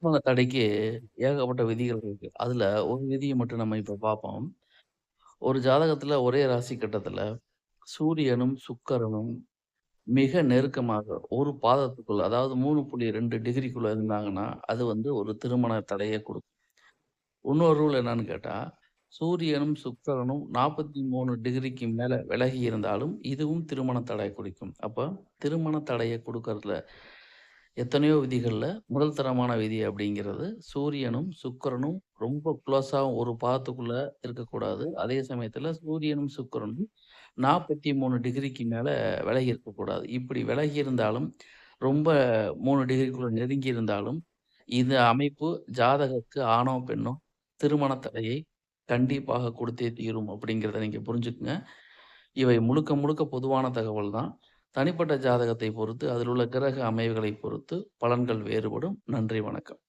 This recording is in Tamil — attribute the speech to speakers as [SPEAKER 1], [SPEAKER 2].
[SPEAKER 1] திருமண தடைக்கு ஏகப்பட்ட விதிகள் இருக்கு. அதுல ஒரு விதிய மட்டும் நம்ம இப்ப பார்ப்போம். ஒரு ஜாதகத்துல ஒரே ராசி கட்டத்துல சூரியனும், சுக்கிரனும் மிக நெருக்கமாக ஒரு பாதத்துக்குள்ள, அதாவது 3.2 டிகிரிக்குள்ள இருந்தாங்கன்னா, அது வந்து ஒரு திருமண தடைய குடுக்கும். இன்னொரு ரூல் என்னன்னு கேட்டா, சூரியனும், சுக்கிரனும் 43 டிகிரிக்கு மேல விலகி இருந்தாலும், இதுவும் திருமண தடை குறிக்கும். அப்ப திருமண தடைய குடுக்கறதுல எத்தனையோ விதிகள்ல முதல் தரமான விதி அப்படிங்கிறது, சூரியனும், சுக்கிரனும் ரொம்ப குளோஸா ஒரு பாதத்துக்குள்ள இருக்கக்கூடாது. அதே சமயத்துல சூரியனும், சுக்கிரனும் 43 டிகிரிக்கு மேல விலகி இருக்கக்கூடாது. இப்படி விலகி இருந்தாலும், ரொம்ப 3 டிகிரிக்குள்ள நெருங்கி இருந்தாலும், இந்த அமைப்பு ஜாதகருக்கு ஆணோ, பெண்ணோ திருமண தடையை கண்டிப்பாக கொடுத்தே தீரும் அப்படிங்கிறத நீங்க புரிஞ்சுக்கங்க. இவை முழுக்க முழுக்க பொதுவான தகவல் தான். தனிப்பட்ட ஜாதகத்தை பொறுத்து, அதில் உள்ள கிரக அமைவுகளை பொறுத்து பலன்கள் வேறுபடும். நன்றி, வணக்கம்.